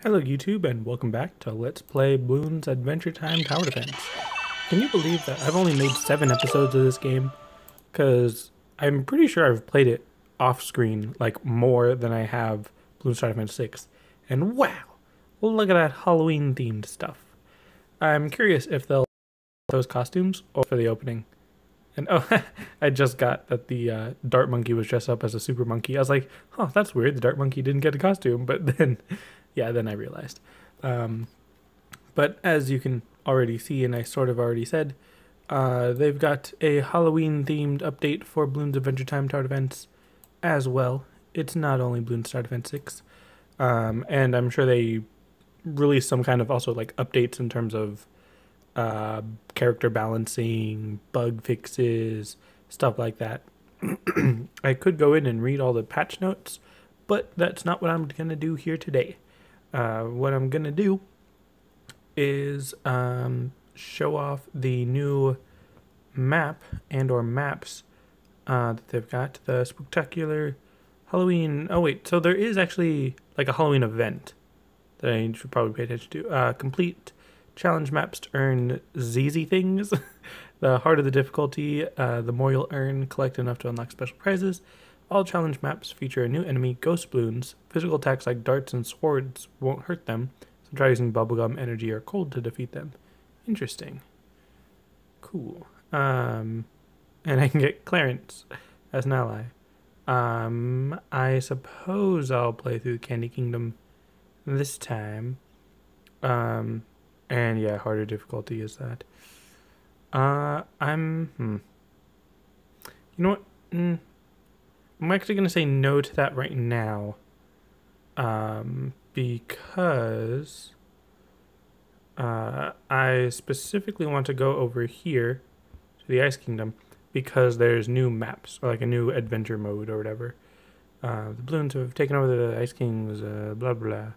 Hello YouTube and welcome back to Let's Play Bloons Adventure Time Tower Defense. Can you believe that I've only made 7 episodes of this game? Because I'm pretty sure I've played it off screen like more than I have Bloons Tower Defense 6. And wow, look at that Halloween themed stuff. I'm curious if they'll those costumes or for the opening. And oh, I just got that the Dart Monkey was dressed up as a super monkey. I was like, oh, that's weird. The Dart Monkey didn't get a costume, but then yeah, then I realized. But as you can already see, and I sort of already said, they've got a Halloween-themed update for Bloons Adventure Time Tower Defense as well. It's not only Bloons Tower Defense 6. And I'm sure they released some kind of also like updates in terms of character balancing, bug fixes, stuff like that. I could go in and read all the patch notes, but that's not what I'm going to do here today. What I'm gonna do is show off the new map and or maps that they've got. The Spooktacular Halloween. Oh wait, so there is actually like a Halloween event that I should probably pay attention to. Complete challenge maps to earn ZZ things. The harder the difficulty, the more you'll earn. Collect enough to unlock special prizes. All challenge maps feature a new enemy, Ghost Bloons. Physical attacks like darts and swords won't hurt them, so try using bubblegum, energy, or cold to defeat them. Interesting. Cool. And I can get Clarence as an ally. I suppose I'll play through Candy Kingdom this time. And yeah, harder difficulty is that. You know what? I'm actually going to say no to that right now, because I specifically want to go over here to the Ice Kingdom because there's new maps, or like a new adventure mode or whatever. The Bloons have taken over the Ice Kings, blah blah.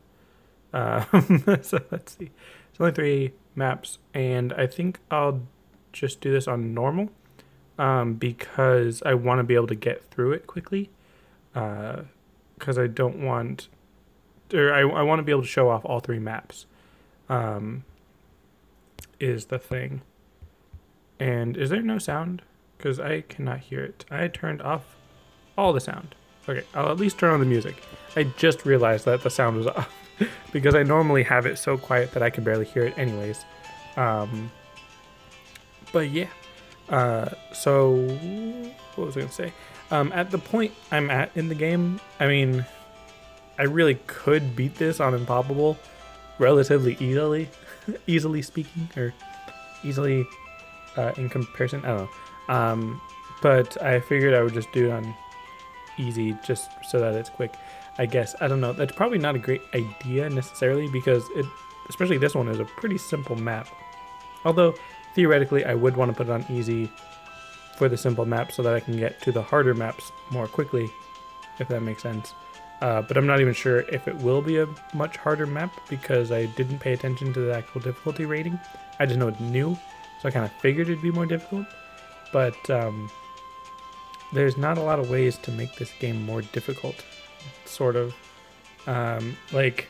So let's see. It's only 3 maps, and I think I'll just do this on normal. Because I want to be able to get through it quickly, because I don't want, or I want to be able to show off all 3 maps, is the thing. And is there no sound? Because I cannot hear it. I turned off all the sound. Okay, I'll at least turn on the music. I just realized that the sound was off, because I normally have it so quiet that I can barely hear it anyways. But yeah. So what was I gonna say? At the point I'm at in the game, I mean, I really could beat this on Impossible relatively easily speaking, or easily in comparison, I don't know. But I figured I would just do it on easy just so that it's quick, I guess. I don't know, that's probably not a great idea necessarily, because especially this one is a pretty simple map, although theoretically, I would want to put it on easy for the simple map so that I can get to the harder maps more quickly, if that makes sense. But I'm not even sure if it will be a much harder map because I didn't pay attention to the actual difficulty rating. I just know it's new, so I kind of figured it'd be more difficult. But there's not a lot of ways to make this game more difficult, sort of. Like,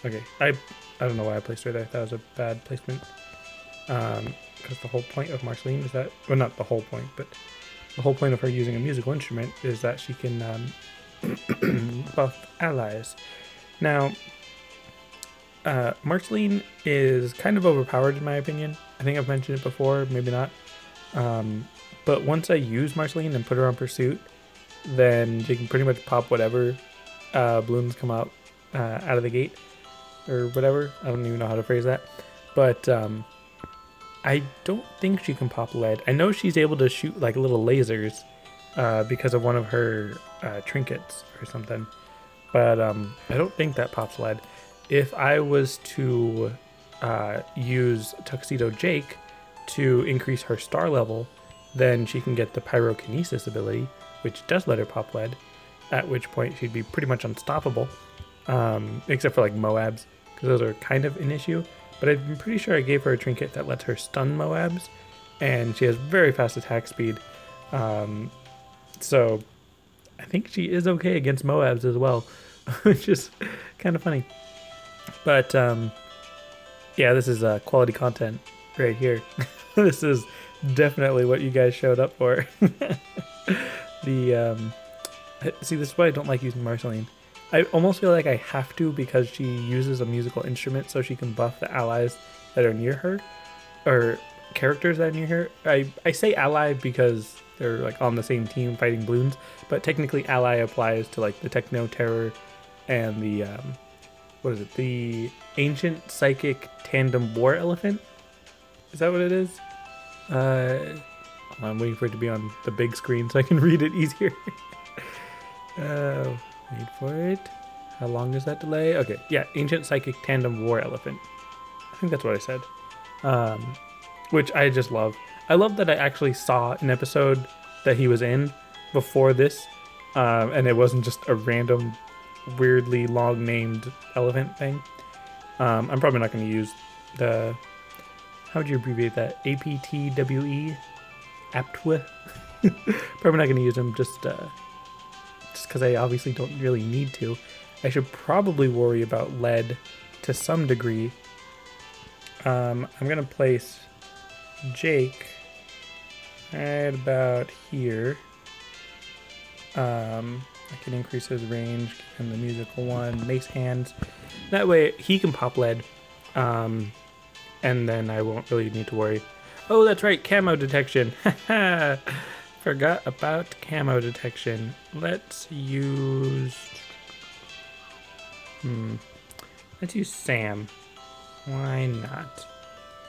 okay, I don't know why I placed her there. That was a bad placement. Because the whole point of Marceline is that, well, not the whole point, but the whole point of her using a musical instrument is that she can buff allies. Now, Marceline is kind of overpowered in my opinion. I think I've mentioned it before, maybe not. But once I use Marceline and put her on pursuit, then she can pretty much pop whatever balloons come out of the gate, or whatever. I don't even know how to phrase that. But I don't think she can pop lead. I know she's able to shoot like little lasers because of one of her trinkets or something, but I don't think that pops lead. If I was to use Tuxedo Jake to increase her star level, then she can get the pyrokinesis ability, which does let her pop lead, at which point she'd be pretty much unstoppable, except for like Moabs, because those are kind of an issue. But I'm pretty sure I gave her a trinket that lets her stun Moabs, and she has very fast attack speed. So I think she is okay against Moabs as well, which is kind of funny. But yeah, this is quality content right here. This is definitely what you guys showed up for. The see, this is why I don't like using Marceline. I almost feel like I have to because she uses a musical instrument so she can buff the allies that are near her, or characters that are near her. I say ally because they're like on the same team fighting Bloons, but technically ally applies to like the Techno Terror and the what is it? The Ancient Psychic Tandem War Elephant? Is that what it is? I'm waiting for it to be on the big screen so I can read it easier. Wait for it. How long is that delay? Okay, yeah, Ancient Psychic Tandem War Elephant. I think that's what I said. Which I just love. I love that I actually saw an episode that he was in before this, and it wasn't just a random, weirdly long named elephant thing. I'm probably not going to use the, how would you abbreviate that? APTWE? Aptwa? Probably not going to use him just because I obviously don't really need to. I should probably worry about lead to some degree. I'm going to place Jake right about here. I can increase his range, give him the musical one, mace hands. That way he can pop lead, and then I won't really need to worry. Oh, that's right, camo detection. Haha. Forgot about camo detection. Let's use... Let's use Sam. Why not?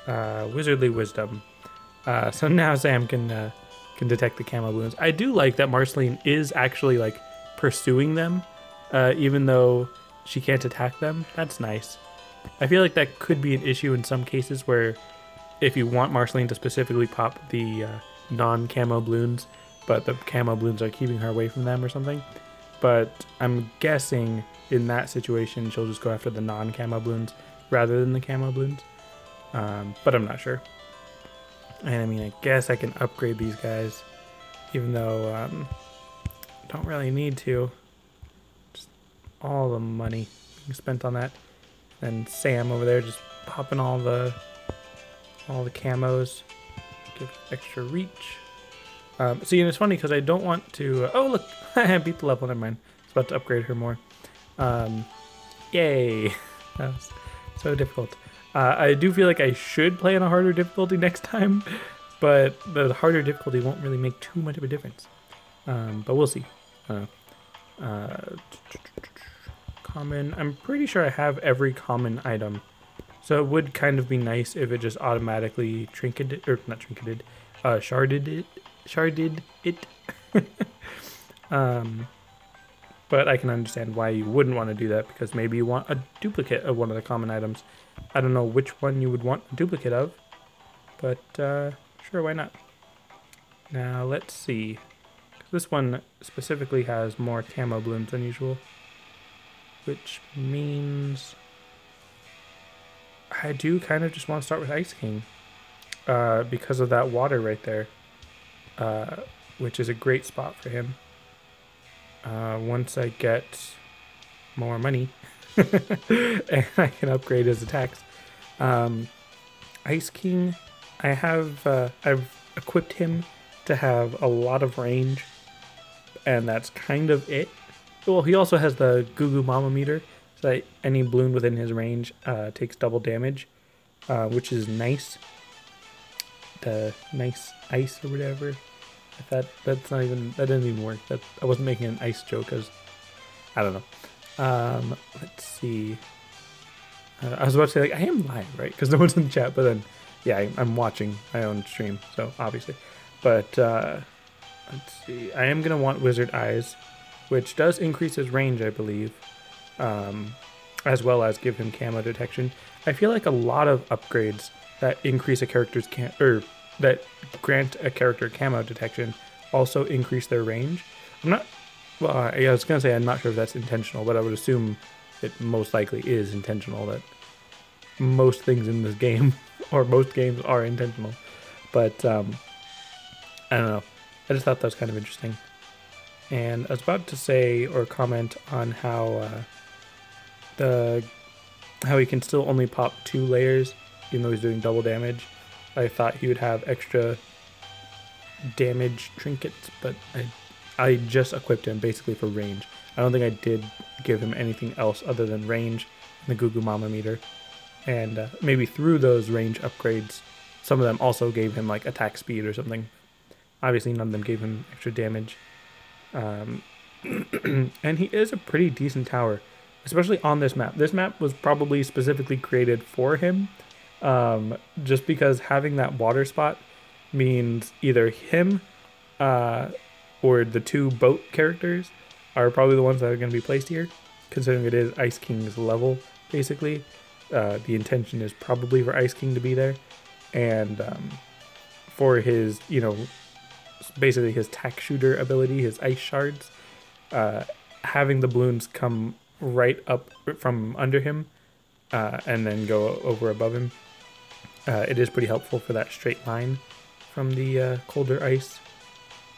Wizardly Wisdom. So now Sam can detect the camo balloons. I do like that Marceline is actually like pursuing them, even though she can't attack them. That's nice. I feel like that could be an issue in some cases where if you want Marceline to specifically pop the non-camo balloons, but the camo balloons are keeping her away from them or something. But I'm guessing in that situation she'll just go after the non-camo balloons rather than the camo balloons. But I'm not sure. And I mean, I guess I can upgrade these guys, even though don't really need to. Just all the money being spent on that. And Sam over there just popping all the camos, give extra reach. See, and it's funny because I don't want to. Oh look, I beat the level. Never mind. I was about to upgrade her more. Yay! That was so difficult. I do feel like I should play on a harder difficulty next time, but the harder difficulty won't really make too much of a difference. But we'll see. Common. I'm pretty sure I have every common item, so it would kind of be nice if it just automatically trinketed, or not trinketed, sharded it. But I can understand why you wouldn't want to do that, because maybe you want a duplicate of one of the common items. I don't know which one you would want a duplicate of, but sure, why not? Now let's see. This one specifically has more camo balloons than usual, which means I do kind of just want to start with Ice King because of that water right there, which is a great spot for him. Once I get more money and I can upgrade his attacks. Ice King, I've equipped him to have a lot of range, and that's kind of it. Well, he also has the Goo Goo Mama meter, so that any balloon within his range takes double damage, which is nice. The nice ice or whatever. That didn't even work. I wasn't making an ice joke, because I don't know. Let's see. I was about to say, like, I am live, right? Because no one's in the chat, but then, yeah, I'm watching my own stream, so obviously. But let's see. I am gonna want Wizard Eyes, which does increase his range, I believe, as well as give him camo detection. I feel like a lot of upgrades that increase a character's that grant a character camo detection also increase their range. Well, I was gonna say I'm not sure if that's intentional, but I would assume it most likely is intentional, that most things in this game, or most games, are intentional. But I don't know. I just thought that was kind of interesting. And I was about to say or comment on how the how he can still only pop 2 layers, even though he's doing double damage. I thought he would have extra damage trinkets, but I just equipped him basically for range. I don't think I did give him anything else other than range and the Goo Goo Mama meter. And maybe through those range upgrades, some of them also gave him like attack speed or something. Obviously none of them gave him extra damage. And he is a pretty decent tower, especially on this map. This map was probably specifically created for him, just because having that water spot means either him or the 2 boat characters are probably the ones that are going to be placed here, considering it is Ice King's level, basically. The intention is probably for Ice King to be there, and for his, basically his tack shooter ability, his ice shards, having the balloons come right up from under him and then go over above him, it is pretty helpful for that straight line from the colder ice,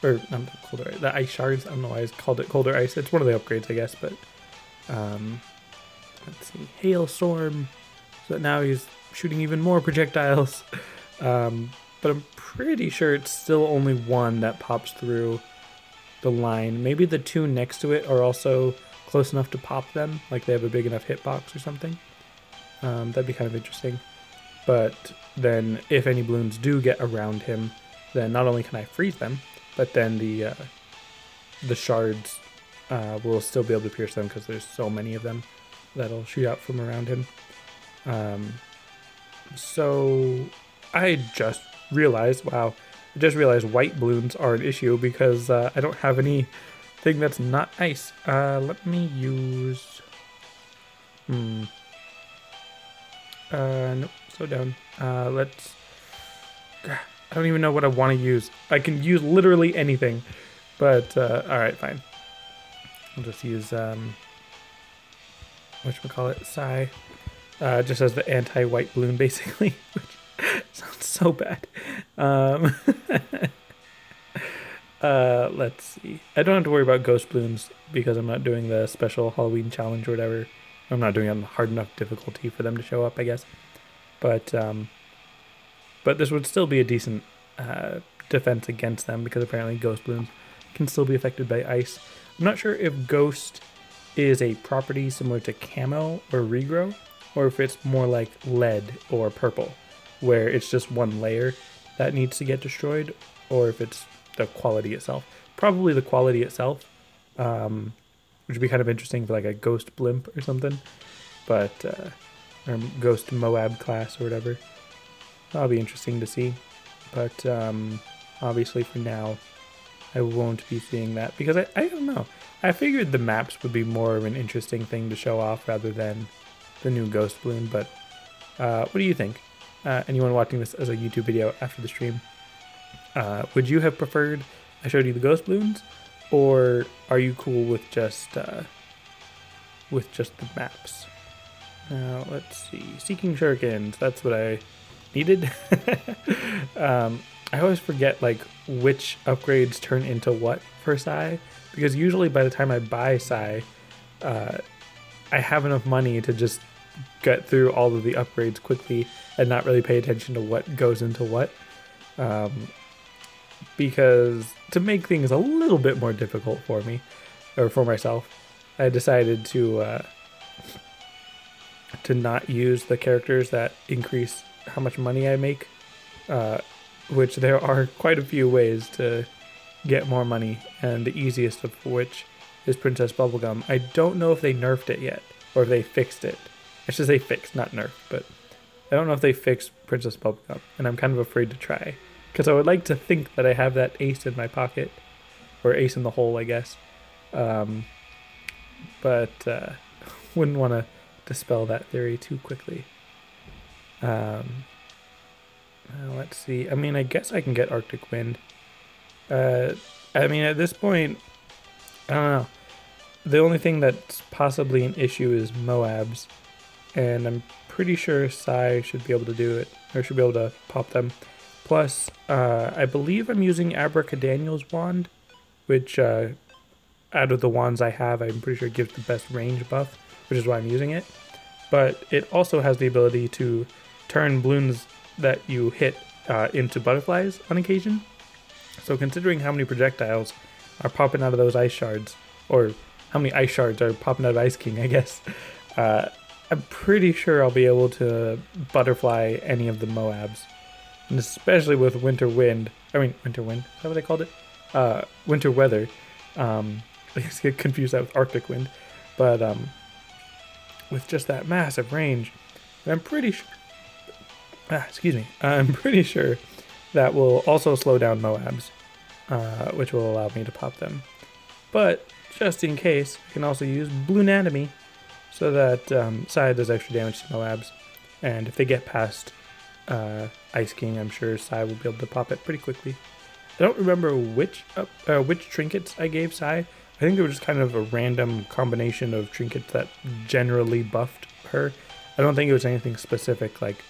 or not the colder ice, the ice shards. I don't know why I called it colder ice. It's one of the upgrades, I guess, but let's see, hailstorm, so that now he's shooting even more projectiles. But I'm pretty sure it's still only 1 that pops through the line. Maybe the 2 next to it are also close enough to pop them, like they have a big enough hitbox or something. That'd be kind of interesting. But then if any balloons do get around him, then not only can I freeze them, but then the shards will still be able to pierce them because there's so many of them that'll shoot out from around him. So I just realized white balloons are an issue because I don't have anything that's not ice. Let me use... nope, slow down. I don't even know what I want to use. I can use literally anything, but alright, fine. I'll just use, whatchamacallit, Psy, just as the anti-white balloon, basically, which sounds so bad. Let's see. I don't have to worry about ghost balloons because I'm not doing the special Halloween challenge or whatever. I'm not doing it on hard enough difficulty for them to show up, I guess. But this would still be a decent defense against them because apparently ghost balloons can still be affected by ice. I'm not sure if ghost is a property similar to camo or regrow, or if it's more like lead or purple, where it's just 1 layer that needs to get destroyed, or if it's the quality itself. Probably the quality itself, which would be kind of interesting for like a ghost blimp or something, but or ghost Moab class or whatever. That'll be interesting to see, but obviously for now I won't be seeing that because I don't know. I figured the maps would be more of an interesting thing to show off rather than the new ghost balloon, but what do you think? Anyone watching this as a YouTube video after the stream, would you have preferred I showed you the ghost balloons, or are you cool with just the maps? Now let's see, Seeking Shurikens, that's what I needed. I always forget like which upgrades turn into what for Psy, because usually by the time I buy Psy, I have enough money to just get through all of the upgrades quickly and not really pay attention to what goes into what. Because to make things a little bit more difficult for me, or for myself, I decided to not use the characters that increase how much money I make, which there are quite a few ways to get more money, and the easiest of which is Princess Bubblegum. I don't know if they nerfed it yet, or if they fixed it. I should say fixed, not nerfed, but I don't know if they fixed Princess Bubblegum, and I'm kind of afraid to try, because I would like to think that I have that ace in my pocket, or ace in the hole, I guess, but wouldn't want to dispel that theory too quickly. Let's see, I mean, I guess I can get Arctic Wind. I mean, at this point, I don't know. The only thing that's possibly an issue is Moabs, and I'm pretty sure Psy should be able to do it, or should be able to pop them. Plus, I believe I'm using Abracadaniel's wand, which out of the wands I have, I'm pretty sure gives the best range buff, which is why I'm using it. but it also has the ability to turn balloons that you hit into butterflies on occasion. So considering how many projectiles are popping out of those ice shards, or how many ice shards are popping out of Ice King, I guess, I'm pretty sure I'll be able to butterfly any of the Moabs. And especially with Winter Wind. I mean, Winter Wind? Is that what I called it? Winter Weather. I get confused that with Arctic Wind. But with just that massive range, I'm pretty sure... excuse me. I'm pretty sure that will also slow down Moabs, which will allow me to pop them. But just in case, I can also use Bloonatomy so that Sai does extra damage to Moabs. And if they get past Ice King, I'm sure Sai will be able to pop it pretty quickly. I don't remember which trinkets I gave Sai. I think they were just kind of a random combination of trinkets that generally buffed her. I don't think it was anything specific, like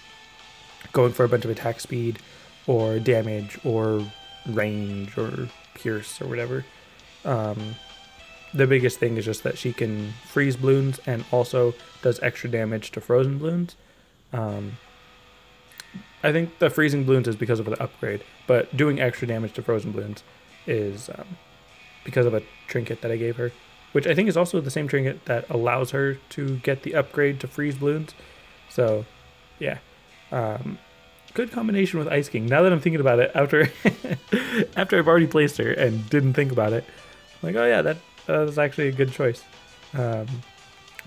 going for a bunch of attack speed or damage or range or pierce or whatever. The biggest thing is just that she can freeze balloons and also does extra damage to frozen balloons. I think the freezing balloons is because of the upgrade, but doing extra damage to frozen balloons is because of a trinket that I gave her, which I think is also the same trinket that allows her to get the upgrade to freeze balloons. So, yeah. Good combination with Ice King. Now that I'm thinking about it, after after I've already placed her and didn't think about it, I'm like, oh yeah, that was actually a good choice.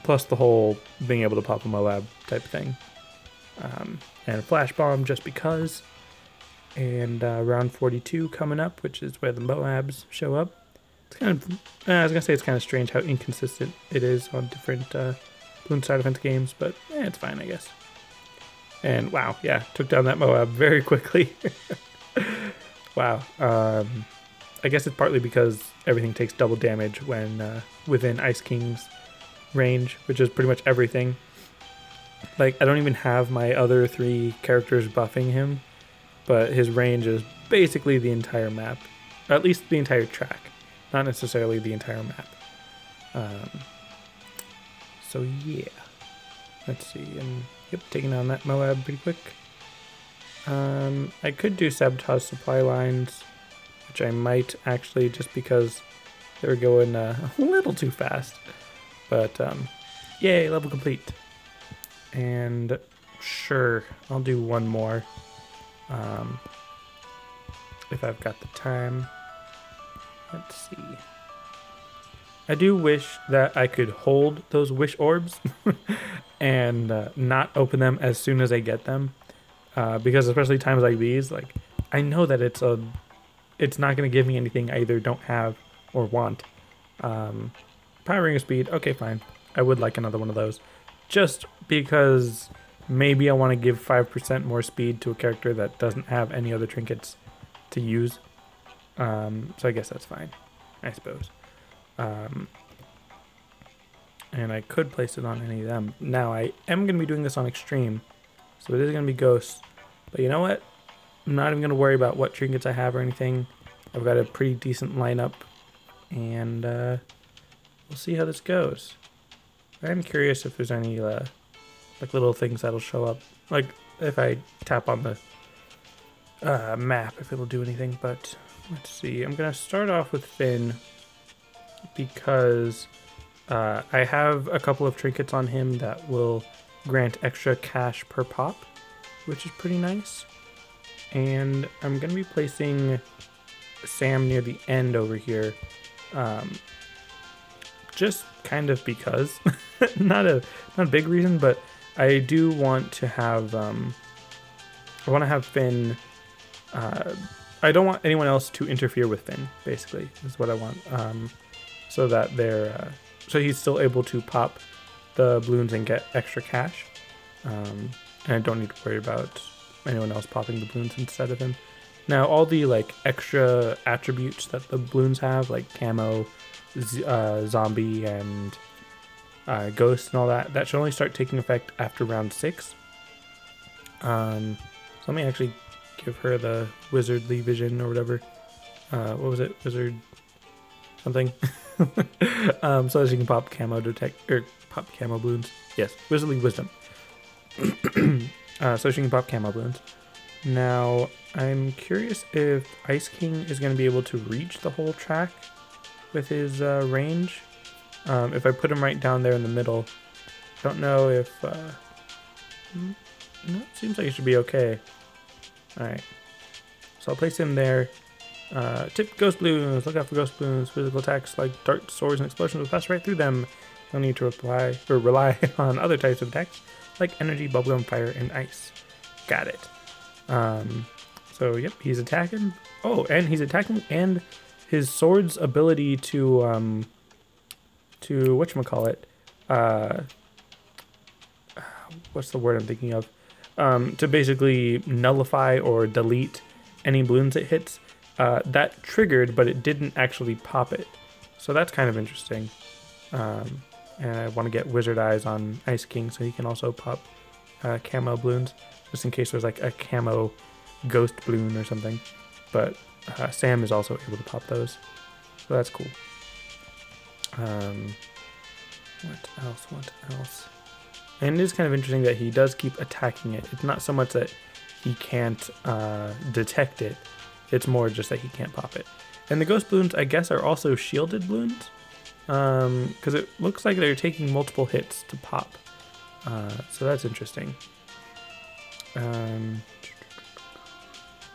Plus the whole being able to pop a Moab type thing. And a Flash Bomb just because. And round 42 coming up, which is where the Moabs show up. It's kind of, I was going to say it's kind of strange how inconsistent it is on different Bloons Star Defense games, but it's fine, I guess. And wow, yeah, took down that Moab very quickly. Wow. I guess it's partly because everything takes double damage when within Ice King's range, which is pretty much everything. Like, I don't even have my other 3 characters buffing him, but his range is basically the entire map, or at least the entire track, not necessarily the entire map. So yeah, let's see, and yep, taking on that Moab pretty quick. I could do Sabotage Supply Lines, which I might actually, just because they were going a little too fast. But yay, level complete. And sure, I'll do one more if I've got the time. Let's see. I do wish that I could hold those wish orbs and not open them as soon as I get them, because especially times like these, like, I know that it's not going to give me anything I either don't have or want. Power Ring of Speed, okay, fine. I would like another one of those, just because maybe I want to give 5% more speed to a character that doesn't have any other trinkets to use. So I guess that's fine, I suppose. And I could place it on any of them. Now, I am going to be doing this on Extreme, so it is going to be Ghosts. But you know what? I'm not even going to worry about what trinkets I have or anything. I've got a pretty decent lineup, and we'll see how this goes. I'm curious if there's any like little things that'll show up. Like if I tap on the map, if it'll do anything. But let's see. I'm going to start off with Finn, because I have a couple of trinkets on him that will grant extra cash per pop, which is pretty nice. And I'm going to be placing Sam near the end over here, just kind of because. not a big reason, but I do want to have I want to have Finn. I don't want anyone else to interfere with Finn, basically, is what I want. So that so he's still able to pop the balloons and get extra cash. And I don't need to worry about anyone else popping the balloons instead of him. Now, all the like extra attributes that the balloons have, like camo, zombie, and ghost and all that, that should only start taking effect after round 6. So let me actually give her the wizardly vision or whatever. What was it? Wizard something. so that she can pop camo detect or pop camo balloons. Yes, Wizardly Wisdom. So she can pop camo balloons. Now I'm curious if Ice King is going to be able to reach the whole track with his range. If I put him right down there in the middle, don't know if. No, it seems like it should be okay. All right, so I'll place him there. Tip Ghost Balloons. Look out for Ghost Balloons. Physical attacks like darts, swords, and explosions will pass right through them. You'll need to rely on other types of attacks like energy, bubblegum, fire, and ice. Got it. So yep, he's attacking. Oh, and he's attacking, and his sword's ability to whatchamacallit, what's the word I'm thinking of? To basically nullify or delete any balloons it hits. That triggered, but it didn't actually pop it. So that's kind of interesting. And I want to get Wizard Eyes on Ice King so he can also pop camo balloons, just in case there's like a camo ghost balloon or something. But Sam is also able to pop those. So that's cool. What else? And it is kind of interesting that he does keep attacking it. It's not so much that he can't detect it. It's more just that he can't pop it. And the ghost balloons, I guess, are also shielded balloons. Because it looks like they're taking multiple hits to pop. So that's interesting.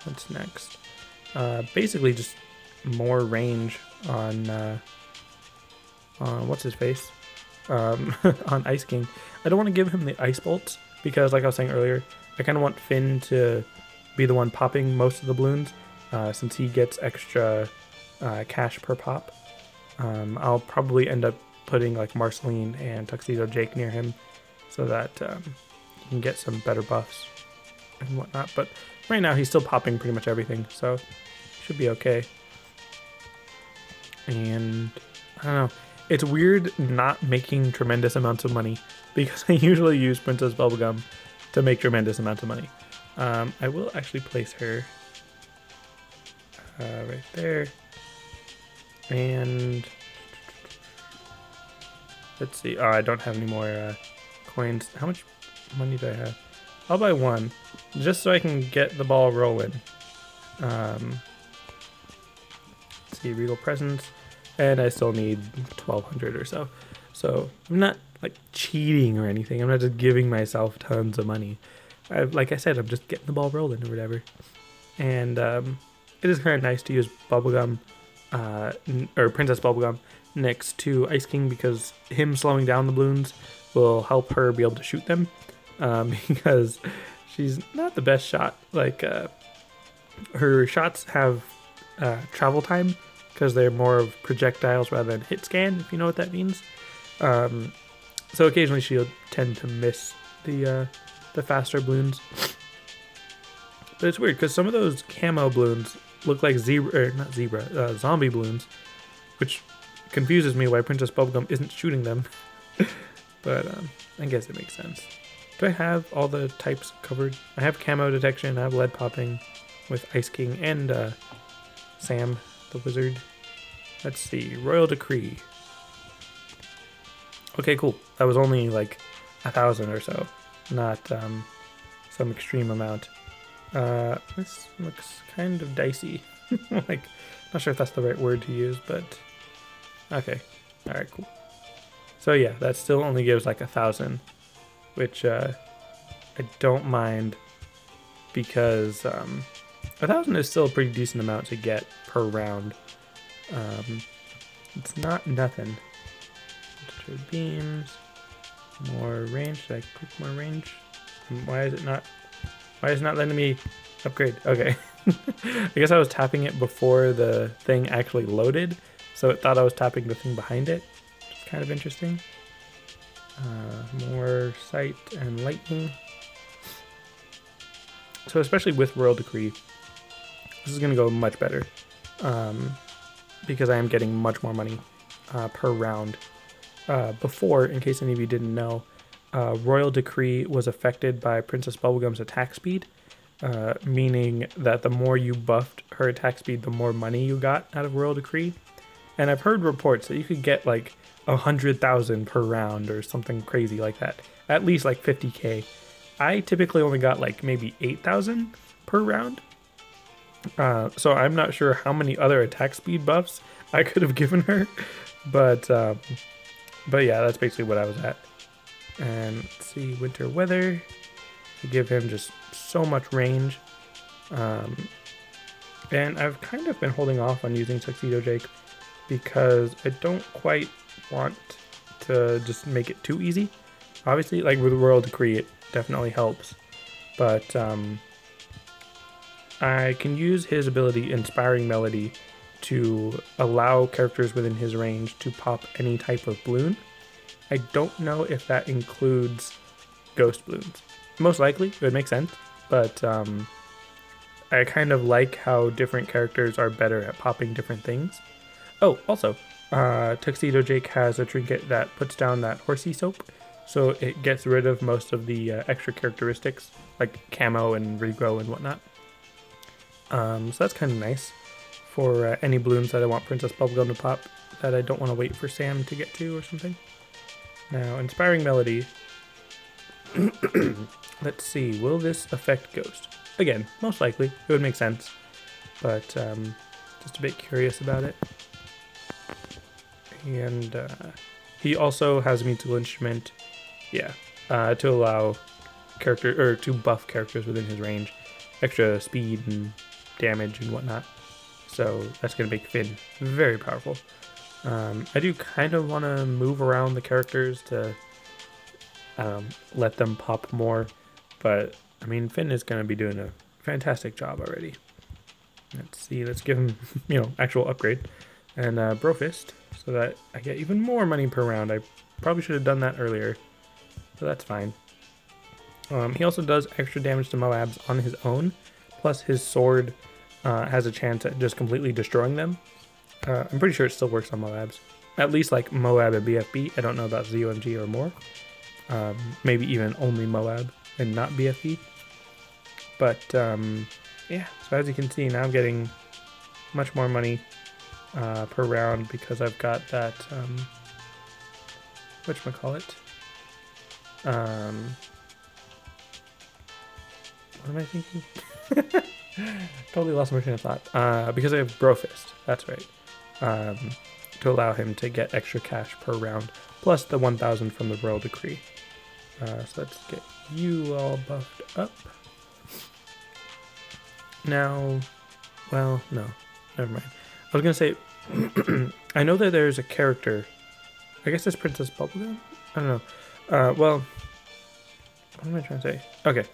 What's next? Basically just more range on what's his face? On Ice King. I don't want to give him the ice bolts because, like I was saying earlier, I kind of want Finn to be the one popping most of the balloons, since he gets extra cash per pop. I'll probably end up putting like Marceline and Tuxedo Jake near him so that he can get some better buffs and whatnot. But right now he's still popping pretty much everything, so should be okay. And I don't know. It's weird not making tremendous amounts of money because I usually use Princess Bubblegum to make tremendous amounts of money. I will actually place her right there. And let's see. Oh, I don't have any more coins. How much money do I have? I'll buy one just so I can get the ball rolling. Let's see, Regal Presents. And I still need 1,200 or so. So I'm not like cheating or anything. I'm not just giving myself tons of money. Like I said, I'm just getting the ball rolling or whatever. And it is kind of nice to use Bubblegum, or Princess Bubblegum, next to Ice King because him slowing down the balloons will help her be able to shoot them. Because she's not the best shot. Like her shots have travel time, because they're more of projectiles rather than hit scan, if you know what that means. So occasionally she'll tend to miss the faster balloons. But it's weird, because some of those camo balloons look like zombie balloons, which confuses me why Princess Bubblegum isn't shooting them. But I guess it makes sense. Do I have all the types covered? I have camo detection, I have lead popping with Ice King and Sam the Wizard. Let's see, Royal Decree. Okay, cool. That was only like 1,000 or so, not some extreme amount. This looks kind of dicey. Like, not sure if that's the right word to use, but okay. All right, cool. So yeah, that still only gives like 1,000, which I don't mind because 1,000 is still a pretty decent amount to get per round. It's not nothing. Beams, more range. Should I click more range? Why is it not letting me upgrade? Okay. I guess I was tapping it before the thing actually loaded, so it thought I was tapping the thing behind it, which is kind of interesting. More sight and lightning. So especially with Royal Decree, this is going to go much better, because I am getting much more money per round. Before, in case any of you didn't know, Royal Decree was affected by Princess Bubblegum's attack speed, meaning that the more you buffed her attack speed, the more money you got out of Royal Decree. And I've heard reports that you could get like 100,000 per round or something crazy like that. At least like 50k. I typically only got like maybe 8,000 per round. So I'm not sure how many other attack speed buffs I could have given her, but yeah, that's basically what I was at. And let's see, winter weather to give him just so much range. And I've kind of been holding off on using Tuxedo Jake because I don't quite want to just make it too easy. Obviously, like with Royal Decree, it definitely helps, but I can use his ability Inspiring Melody to allow characters within his range to pop any type of balloon. I don't know if that includes ghost balloons. Most likely, it would make sense, but I kind of like how different characters are better at popping different things. Oh, also, Tuxedo Jake has a trinket that puts down that horsey soap, so it gets rid of most of the extra characteristics, like camo and regrow and whatnot. So that's kind of nice for any balloons that I want Princess Bubblegum to pop that I don't want to wait for Sam to get to or something. Now, Inspiring Melody. Let's see, will this affect Ghost? Again, most likely, it would make sense, but just a bit curious about it. And he also has a musical instrument, yeah, to allow to buff characters within his range, extra speed and damage and whatnot. So that's going to make Finn very powerful. I do kind of want to move around the characters to let them pop more, but I mean, Finn is going to be doing a fantastic job already. Let's see, let's give him, actual upgrade. And Brofist, so that I get even more money per round. I probably should have done that earlier, so that's fine. He also does extra damage to Moabs on his own, plus his sword has a chance at just completely destroying them. I'm pretty sure it still works on Moabs. At least like Moab and BFB. I don't know about ZOMG or more. Maybe even only Moab and not BFB. But yeah, so as you can see, now I'm getting much more money per round because I've got that, whatchamacallit? What am I thinking? Totally lost my train of thought. Because I have Brofist, that's right. To allow him to get extra cash per round, plus the 1,000 from the Royal Decree. So let's get you all buffed up. Now, well, no, never mind. I was gonna say, I know that there's a character, I guess it's Princess Bubblegum? I don't know. Well, what am I trying to say? Okay.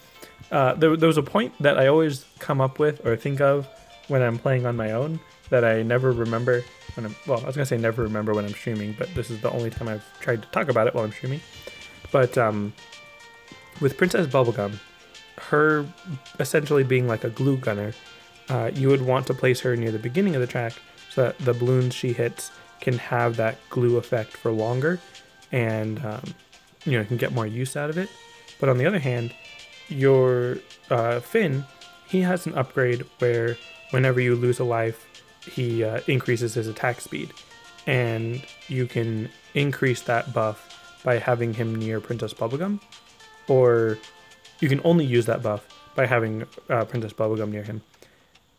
There was a point that I always come up with or think of when I'm playing on my own that I never remember when I'm, well, I was gonna say never remember when I'm streaming, but this is the only time I've tried to talk about it while I'm streaming. But with Princess Bubblegum, her essentially being like a glue gunner, you would want to place her near the beginning of the track so that the balloons she hits can have that glue effect for longer, and you can get more use out of it. But on the other hand, your Finn, he has an upgrade where whenever you lose a life, he increases his attack speed, and you can increase that buff by having him near Princess Bubblegum, or you can only use that buff by having Princess Bubblegum near him.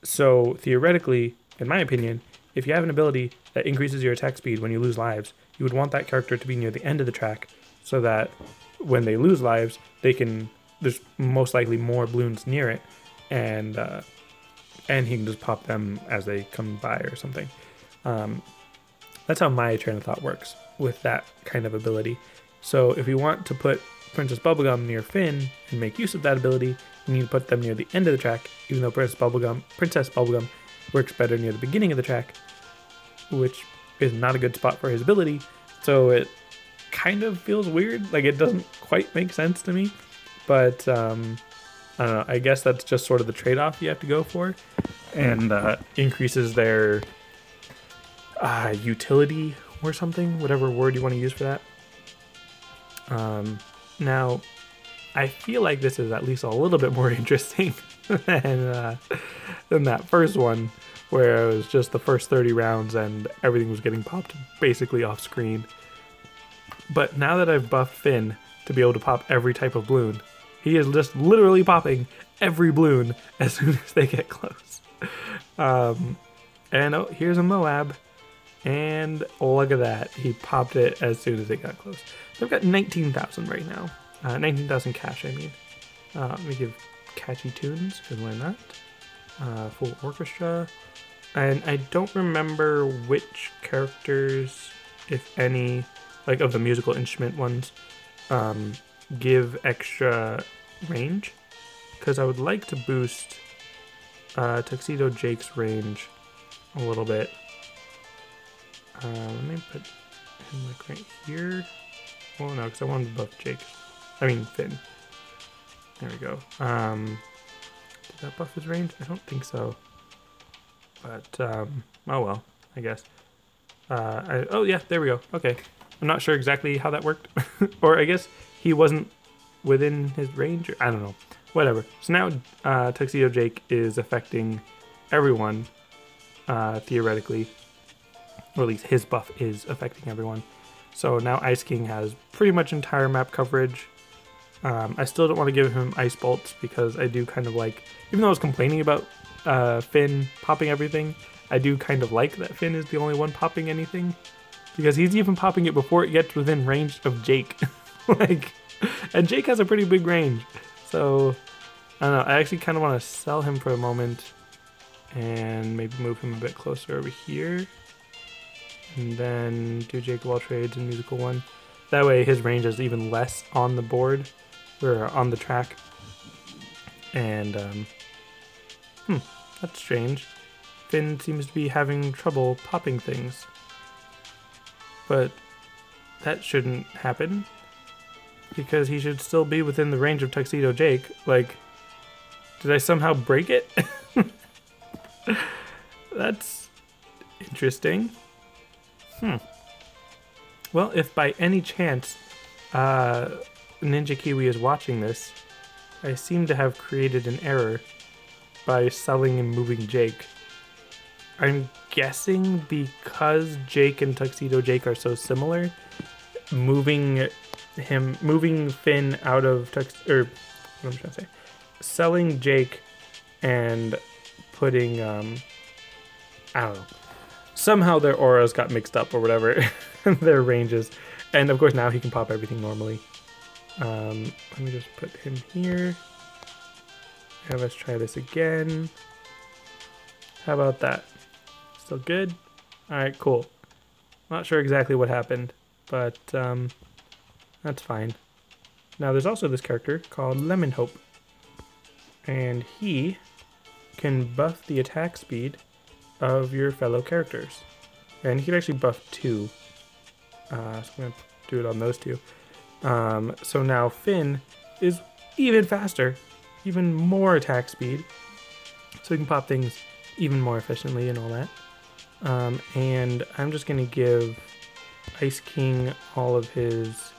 So theoretically, in my opinion, if you have an ability that increases your attack speed when you lose lives, you would want that character to be near the end of the track so that when they lose lives, there's most likely more balloons near it, and he can just pop them as they come by or something. That's how my train of thought works with that kind of ability. So if you want to put Princess Bubblegum near Finn and make use of that ability, you need to put them near the end of the track, even though Princess Bubblegum works better near the beginning of the track, which is not a good spot for his ability. So it kind of feels weird, like it doesn't quite make sense to me. But I don't know, I guess that's just sort of the trade-off you have to go for, and increases their utility or something, whatever word you want to use for that. Now, I feel like this is at least a little bit more interesting and then that first one where it was just the first 30 rounds and everything was getting popped basically off screen. But now that I've buffed Finn to be able to pop every type of bloon, he is just literally popping every bloon as soon as they get close. And oh, here's a Moab. And look at that. He popped it as soon as it got close. So I've got 19,000 right now. 19,000 cash, I mean. Let me give catchy tunes, because why not? Full orchestra. And I don't remember which characters, if any, like of the musical instrument ones, give extra range. Because I would like to boost Tuxedo Jake's range a little bit. Let me put him like right here. Well, no, because I wanted to buff Jake. I mean, Finn. There we go. Did that buff his range? I don't think so. But, oh well, I guess. Oh yeah, there we go. Okay. I'm not sure exactly how that worked. Or I guess he wasn't within his range. Or, I don't know. Whatever. So now Tuxedo Jake is affecting everyone, theoretically. Or at least his buff is affecting everyone. So now Ice King has pretty much entire map coverage. I still don't want to give him Ice Bolts because I do kind of like, even though I was complaining about Finn popping everything, I do kind of like that Finn is the only one popping anything. Because he's even popping it before it gets within range of Jake. And Jake has a pretty big range. So, I don't know, I actually kind of want to sell him for a moment. And maybe move him a bit closer over here. And then do Jake Wall Trades and Musical 1. That way his range is even less on the board, or on the track. And, that's strange. Finn seems to be having trouble popping things. But that shouldn't happen, because he should still be within the range of Tuxedo Jake. Like, did I somehow break it? That's interesting. Well, if by any chance Ninja Kiwi is watching this, I seem to have created an error by selling and moving Jake. I'm guessing because Jake and Tuxedo Jake are so similar, moving Finn out of what am I trying to say? Selling Jake and putting I don't know. Somehow their auras got mixed up or whatever, their ranges. And of course now he can pop everything normally. Let me just put him here. And let's try this again. How about that? Still good? Alright, cool. Not sure exactly what happened, but that's fine. Now there's also this character called Lemon Hope. And he can buff the attack speed of your fellow characters. And he can actually buff 2. So I'm going to do it on those 2. So now Finn is even faster, even more attack speed. So he can pop things even more efficiently and all that. And I'm just going to give Ice King all of his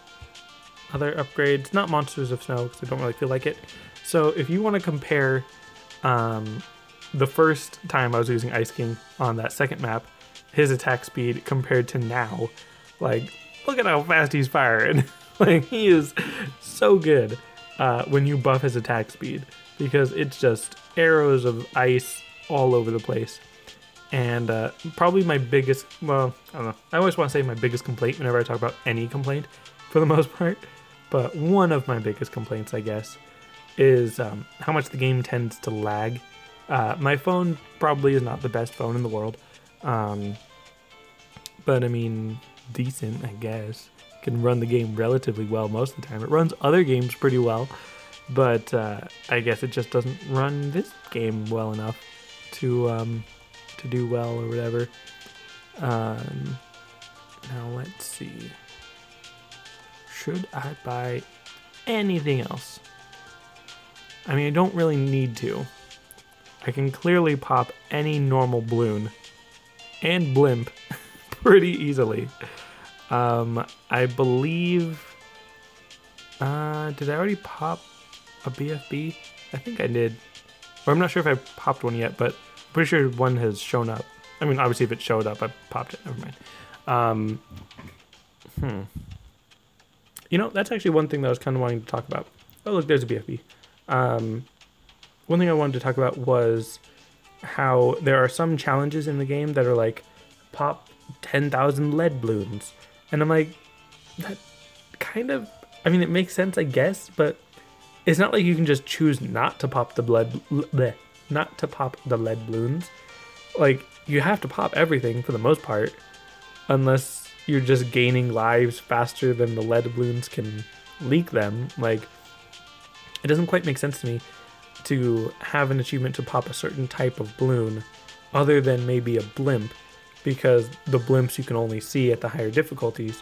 other upgrades. Not Monsters of Snow, because I don't really feel like it. So if you want to compare the first time I was using Ice King on that second map, his attack speed compared to now, like, look at how fast he's firing. Like, he is so good when you buff his attack speed, because it's just arrows of ice all over the place. And probably my biggest, well, I don't know, I always want to say my biggest complaint whenever I talk about any complaint, for the most part, but one of my biggest complaints, I guess, is how much the game tends to lag. My phone probably is not the best phone in the world, but I mean, decent, I guess. Can run the game relatively well most of the time. It runs other games pretty well, but I guess it just doesn't run this game well enough to do well or whatever. Now let's see. Should I buy anything else? I mean, I don't really need to. I can clearly pop any normal balloon and blimp pretty easily. I believe, did I already pop a BFB? I think I did. Or I'm not sure if I popped one yet, but I'm pretty sure one has shown up. I mean, obviously if it showed up, I popped it. Never mind. You know, that's actually one thing that I was kind of wanting to talk about. Oh, look, there's a BFB. One thing I wanted to talk about was how there are some challenges in the game that are like, pop 10,000 lead balloons. And I'm like, that kind of, I mean, it makes sense, I guess, but it's not like you can just choose not to pop the lead balloons. Like, you have to pop everything for the most part, unless you're just gaining lives faster than the lead balloons can leak them. Like, it doesn't quite make sense to me to have an achievement to pop a certain type of balloon other than maybe a blimp, because the blimps you can only see at the higher difficulties.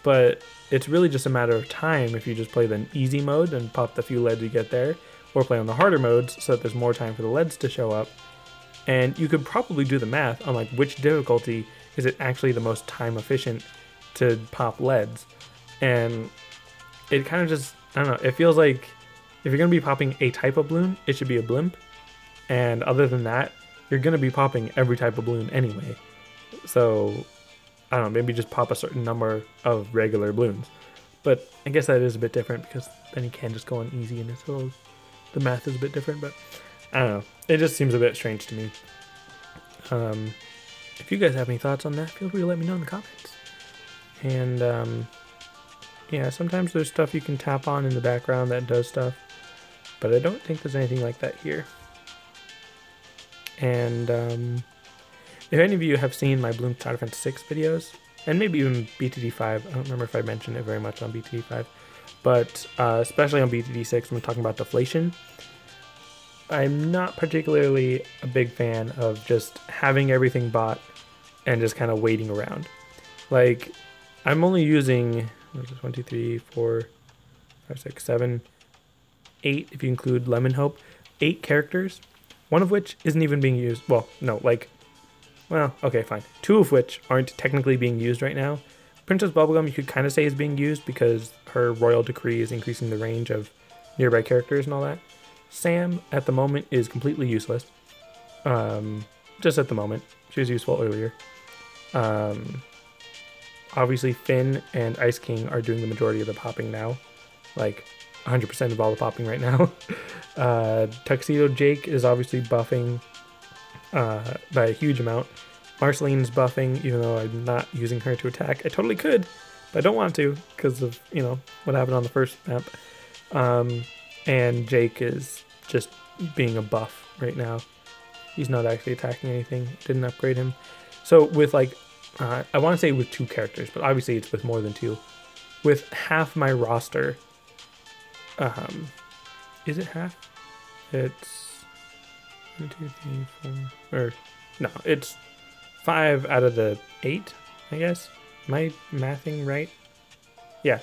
But it's really just a matter of time if you just play the easy mode and pop the few leads you get there, or play on the harder modes so that there's more time for the leads to show up. And you could probably do the math on like which difficulty is it actually the most time efficient to pop leads. And it kind of just, I don't know, it feels like if you're going to be popping a type of balloon, it should be a blimp. And other than that, you're going to be popping every type of balloon anyway. So, I don't know, maybe just pop a certain number of regular balloons. But I guess that is a bit different because then you can just go on easy and it's a little, the math is a bit different, but I don't know. It just seems a bit strange to me. If you guys have any thoughts on that, feel free to let me know in the comments. And yeah, sometimes there's stuff you can tap on in the background that does stuff, but I don't think there's anything like that here. And if any of you have seen my Bloons Tower Defense 6 videos, and maybe even BTD5, I don't remember if I mentioned it very much on BTD5, but especially on BTD 6 when we're talking about deflation, I'm not particularly a big fan of just having everything bought and just kind of waiting around. Like, I'm only using, what is this, 1, 2, 3, 4, 5, 6, 7, 8, if you include Lemon Hope, 8 characters, one of which isn't even being used. Well, no, like, well, okay, fine. 2 of which aren't technically being used right now. Princess Bubblegum you could kind of say is being used because her Royal Decree is increasing the range of nearby characters and all that. Sam, at the moment, is completely useless. Just at the moment. She was useful earlier. Obviously, Finn and Ice King are doing the majority of the popping now. Like, 100% of all the popping right now. Tuxedo Jake is obviously buffing by a huge amount. Marceline's buffing, even though I'm not using her to attack. I totally could, but I don't want to because of, you know, what happened on the first map. And Jake is just being a buff right now. He's not actually attacking anything. Didn't upgrade him. So with like, I want to say with 2 characters, but obviously it's with more than 2. With half my roster, is it half? It's 1, 2, 3, 4, or no, it's 5 out of the 8, I guess. Am I mathing right? Yeah,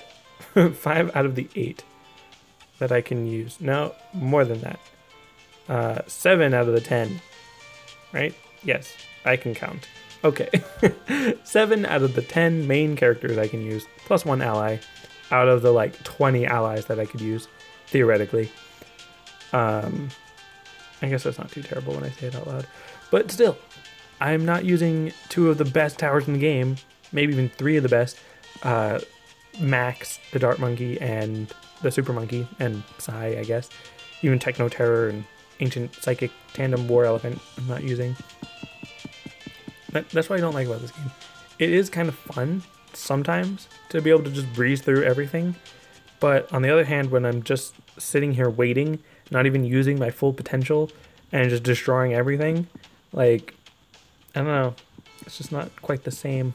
5 out of the 8 that I can use. No, more than that. 7 out of the 10, right? Yes, I can count. Okay, 7 out of the 10 main characters I can use, plus 1 ally, out of the like 20 allies that I could use, theoretically. I guess that's not too terrible when I say it out loud. But still, I'm not using 2 of the best towers in the game, maybe even 3 of the best. Max, the Dart Monkey, and the Super Monkey, and Psy, I guess. Even Techno Terror and Ancient Psychic Tandem War Elephant I'm not using. That's what I don't like about this game. It is kind of fun sometimes to be able to just breeze through everything. But on the other hand, when I'm just sitting here waiting, not even using my full potential, and just destroying everything, like, I don't know, it's just not quite the same.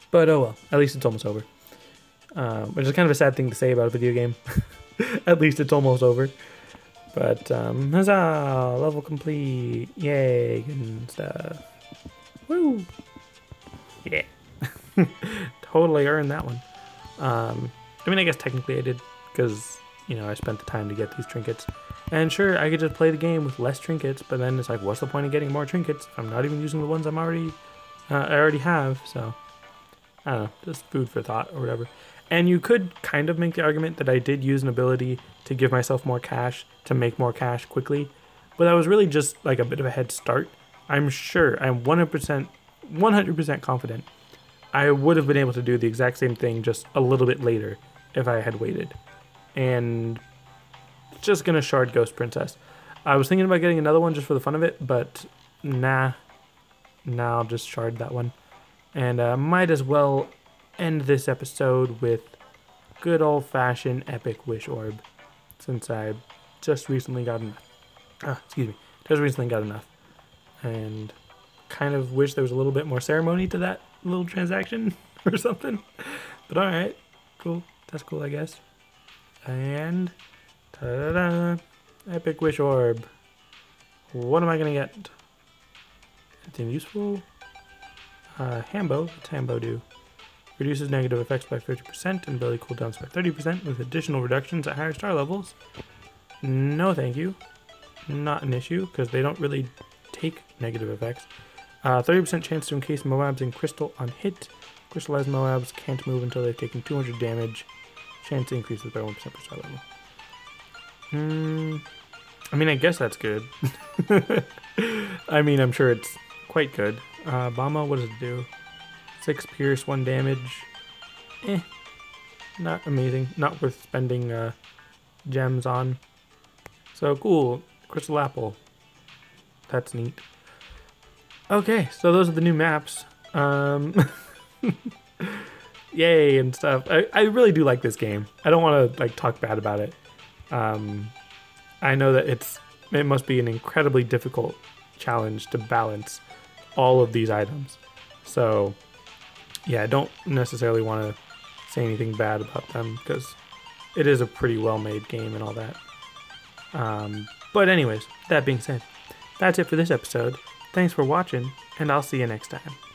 But oh well, at least it's almost over. Which is kind of a sad thing to say about a video game. At least it's almost over. But, huzzah! Level complete! Yay! And stuff. Woo! Yeah. Totally earned that one. I mean, I guess technically I did, because, you know, I spent the time to get these trinkets. And sure, I could just play the game with less trinkets, but then it's like, what's the point of getting more trinkets if I'm not even using the ones I already have, so... I don't know, just food for thought or whatever. And you could kind of make the argument that I did use an ability to give myself more cash, to make more cash quickly, but that was really just like a bit of a head start. I'm sure, I'm 100% confident I would have been able to do the exact same thing just a little bit later if I had waited. And just gonna shard Ghost Princess. I was thinking about getting another one just for the fun of it, but nah. I'll just shard that one. And might as well end this episode with good old-fashioned epic wish orb, since I just recently got enough. Just recently got enough. And kind of wish there was a little bit more ceremony to that little transaction or something. But alright, cool. That's cool, I guess. And ta-da-da! Epic wish orb. What am I gonna get? Anything useful? Hambo. What's Hambo do? Reduces negative effects by 50% and ability cooldowns by 30% with additional reductions at higher star levels. No thank you. Not an issue, because they don't really take negative effects. 30% chance to encase Moabs in crystal on hit. Crystallized Moabs can't move until they've taken 200 damage. Chance increases by 1% per star level. I mean, I guess that's good. I mean, I'm sure it's quite good. Bama, what does it do? 6 pierce, 1 damage. Not amazing. Not worth spending gems on. So cool. Crystal Apple. That's neat. Okay, so those are the new maps. Yay and stuff. I really do like this game. I don't want to like talk bad about it. I know that it must be an incredibly difficult challenge to balance all of these items. So yeah, I don't necessarily want to say anything bad about them because it is a pretty well-made game and all that. But anyways, that being said, that's it for this episode. Thanks for watching, and I'll see you next time.